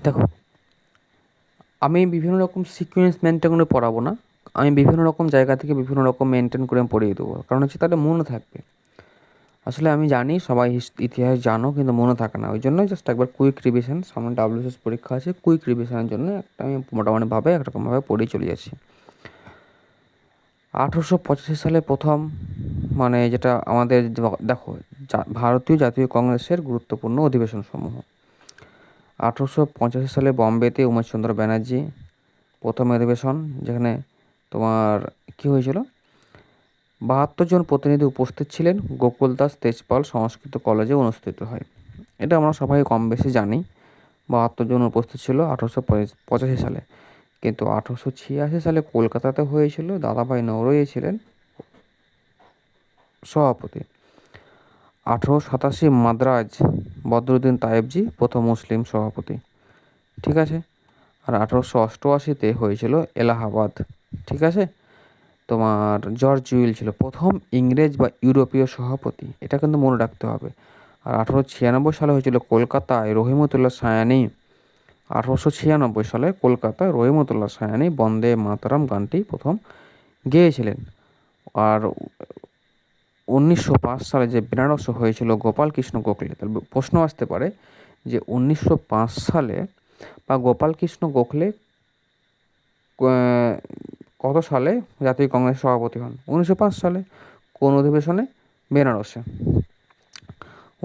দেখো, আমি বিভিন্ন রকম সিকোয়েন্স মেনটেন করে পড়াবো না। আমি বিভিন্ন রকম জায়গা থেকে বিভিন্ন রকম মেনটেন করে পড়িয়ে দেবো, কারণ হচ্ছে তাহলে মনে থাকবে। আসলে আমি জানি সবাই ইতিহাস জানো, কিন্তু মনে থাকে না। ওই জন্য জাস্ট একবার কুইক রিভিশন, সামনে ডাব্লিউএসএস পরীক্ষা আছে, কুইক রিভিশনের জন্য একটা আমি মোটামুটিভাবে একরকমভাবে পড়েই চলে যাচ্ছি। 1885 সালে প্রথম, মানে যেটা আমাদের দেখো, ভারতীয় জাতীয় কংগ্রেসের গুরুত্বপূর্ণ অধিবেশন সমূহ। 1885 সালে বম্বেতে উমেশচন্দ্র ব্যানার্জি প্রথম অধিবেশন, যেখানে তোমার কি হয়েছিল, 72 জন প্রতিনিধি উপস্থিত ছিলেন। গোকুলদাস তেজপাল সংস্কৃত কলেজে অনুষ্ঠিত হয়। এটা আমরা সবাই কম বেশি জানি। 72 জন উপস্থিত ছিল 1885 সালে। কিন্তু 1886 সালে কলকাতাতে হয়েছিল, দাদাভাই নওরোজি ছিলেন সভাপতি। 1887 মাদ্রাজ, বদরুদ্দিন তায়েবজি প্রথম মুসলিম সভাপতি। ঠিক আছে। আর 1888-তে হয়েছিল এলাহাবাদ। ঠিক আছে। তোমার জর্জ উইল ছিল প্রথম ইংরেজ বা ইউরোপীয় সভাপতি, এটা কিন্তু মনে রাখতে হবে। আর 1896 সালে হয়েছিল কলকাতায় রহিমতুল্লাহ সায়ানি। 1896 সালে কলকাতায় রহিমতুল্লাহ সায়ানি বন্দে মাতরম গানটি প্রথম গেয়েছিলেন। আর 1905 সালে যে বেনারসে হয়েছিল গোপাল কৃষ্ণ গোখলে, তাহলে প্রশ্ন আসতে পারে যে 1905 সালে বা গোপাল কৃষ্ণ গোখলে কত সালে জাতীয় কংগ্রেস সভাপতি হন? 1905 সালে। কোন অধিবেশনে? বেনারসে।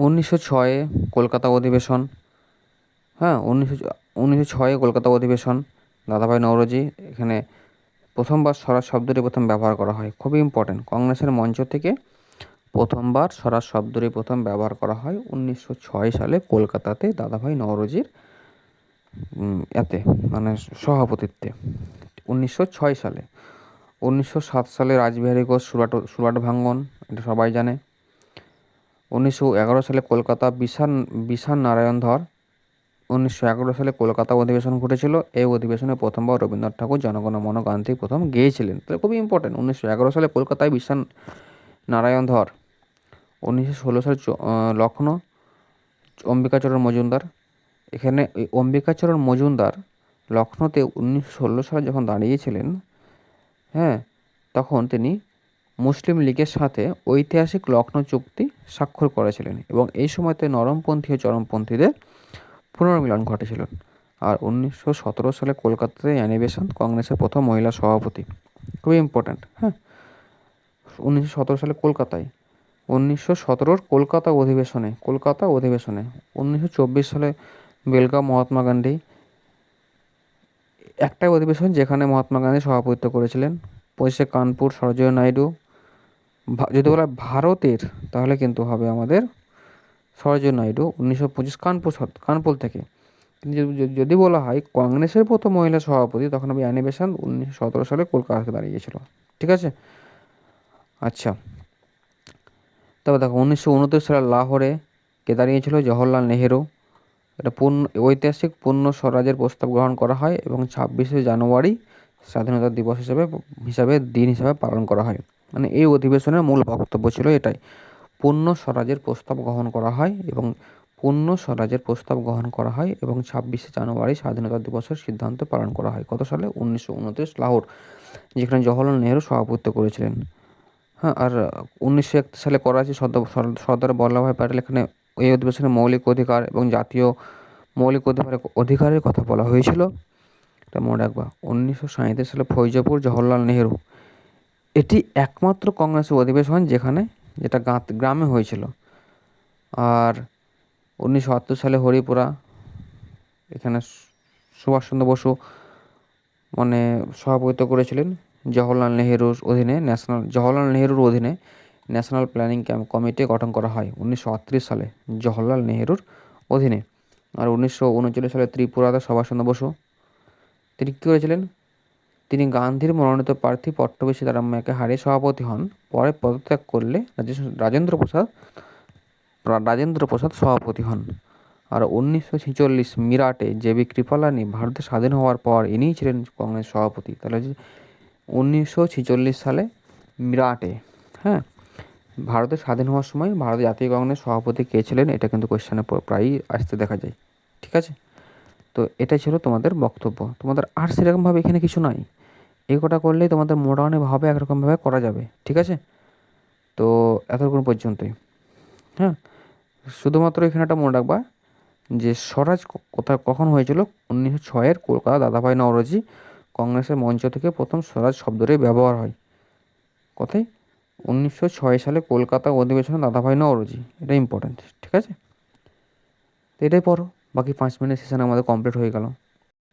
1906-এ কলকাতা অধিবেশন। হ্যাঁ, 1906-এ কলকাতা অধিবেশন, দাদাভাই নওরোজি। এখানে প্রথমবার স্বরাজ শব্দটি প্রথম ব্যবহার করা হয়, খুবই ইম্পর্টেন্ট। কংগ্রেসের মঞ্চ থেকে প্রথমবার স্বরাজ শব্দটি প্রথম ব্যবহার করা হয় 1906 সালে কলকাতাতে দাদাভাই নওরোজির এতে মানে সভাপতিত্বে। 1906 সালে। 1907 সালে রাসবিহারী ঘোষ সুরাট ভাঙ্গন, এটা সবাই জানে। 1911 সালে কলকাতা বিশান নারায়ণ ধর। 1911 সালে কলকাতা অধিবেশন ঘটেছিল। এই অধিবেশনে প্রথমবার রবীন্দ্রনাথ ঠাকুর জনগণ মন গানটি প্রথম গেয়েছিলেন, তাহলে খুবই ইম্পর্টেন্ট। 1911 সালে কলকাতায় বিশান নারায়ণ ধর। 1916 সালে লখনৌ অম্বিকাচরণ মজুমদার। এখানে এই অম্বিকাচরণ মজুমদার লখনৌতে 1916 সালে যখন দাঁড়িয়েছিলেন, হ্যাঁ, তখন তিনি মুসলিম লীগের সাথে ঐতিহাসিক লখনৌ চুক্তি স্বাক্ষর করেছিলেন, এবং এই সময়তে নরমপন্থী ও চরমপন্থীদের পুনর্মিলন ঘটেছিল। আর 1917 সালে কলকাতাতে অ্যানি বেসান্ত কংগ্রেসের প্রথম মহিলা সভাপতি, খুবই ইম্পর্ট্যান্ট। হ্যাঁ, 1917 সালে কলকাতায়। 1917-র কলকাতা অধিবেশনে 1924 সালে বেলগাঁও মহাত্মা গান্ধী, একটাই অধিবেশন যেখানে মহাত্মা গান্ধী সভাপতিত্ব করেছিলেন। 25-এ কানপুর সরোজিনী নাইডু। যদি বলা হয় ভারতের, তাহলে কিন্তু হবে আমাদের সরোজিনী নাইডু, 1925 কানপুর থেকে। কিন্তু যদি বলা হয় কংগ্রেসের প্রথম মহিলা সভাপতি, তখন হবে অ্যানি বেসান্ত, 1917 সালে কলকাতাতে দাঁড়িয়েছিল। ঠিক আছে। আচ্ছা, তবে দেখো 1929 সালে লাহোরে কে দাঁড়িয়েছিল? জওহরলাল নেহেরু। এটা ঐতিহাসিক পূর্ণ স্বরাজের প্রস্তাব গ্রহণ করা হয়, এবং 26শে জানুয়ারি স্বাধীনতা দিবস হিসাবে পালন করা হয়। মানে এই অধিবেশনের মূল বক্তব্য ছিল এটাই, পূর্ণ স্বরাজের প্রস্তাব গ্রহণ করা হয়, এবং 26শে জানুয়ারি স্বাধীনতা দিবসের সিদ্ধান্ত পালন করা হয়। কত সালে? 1929 লাহোর, যেখানে জওহরলাল নেহেরু সভাপতিত্ব করেছিলেন। হ্যাঁ, আর 1931 সালে করাচি সর্দার বল্লভভাই প্যাটেল, এখানে এই অধিবেশনে মৌলিক অধিকার এবং জাতীয় মৌলিক অধিকারের কথা বলা হয়েছিল। এটা মনে রাখবা। 1937 সালে ফৈজপুর, জওহরলাল নেহেরু। এটি একমাত্র কংগ্রেসের অধিবেশন যেটা গ্রামে হয়েছিল। আর 1978 সালে হরিপুরা, এখানে সুভাষচন্দ্র বসু মানে সভাপতিত্ব করেছিলেন। জওহরলাল নেহেরুর অধীনে ন্যাশনাল প্ল্যানিং কমিটি গঠন করা হয় 1938 সালে, জওহরলাল নেহেরুর অধীনে। আর 1939 সালে ত্রিপুরাতে সুভাষচন্দ্র বসু, তিনি কী করেছিলেন? তিনি গান্ধীর মনোনীত প্রার্থী পট্টবী সীতারামাইয়াকে হারিয়ে সভাপতি হন। পরে পদত্যাগ করলে রাজেন্দ্র প্রসাদ সভাপতি হন। আর 1946 মিরাটে জে.বি. কৃপালানি, ভারতের স্বাধীন হওয়ার পর ইনিই ছিলেন কংগ্রেস সভাপতি। তাহলে 1946 সালে মিরাটে, হ্যাঁ, ভারতের স্বাধীন হওয়ার সময় ভারতের জাতীয় কংগ্রেস সভাপতি কে ছিলেন? এটা কিন্তু কোয়েশ্চেনে প্রায়ই আসতে দেখা যায়। ঠিক আছে। তো এটাই ছিল তোমাদের বক্তব্য। তোমাদের আর সেরকমভাবে এখানে কিছু নাই। এই কটা করলেই তোমাদের মোটামুটিভাবে একরকমভাবে করা যাবে, ঠিক আছে? তো এতক্ষণ পর্যন্তই। হ্যাঁ, শুধুমাত্র এখানে একটা মনে রাখবা যে স্বরাজ কোথায় কখন হয়েছিল। 1906-এর কলকাতা দাদাভাই নওরোজি কংগ্রেসের মঞ্চ থেকে প্রথম স্বরাজ শব্দটাই ব্যবহার হয়। কোথায়? 1906 সালে কলকাতা অধিবেশনে দাদাভাই নওরোজি। এটা ইম্পর্টেন্ট, ঠিক আছে? তো এটাই পড়ো, বাকি 5 মিনিট সেশন আমাদের কমপ্লিট হয়ে গেল।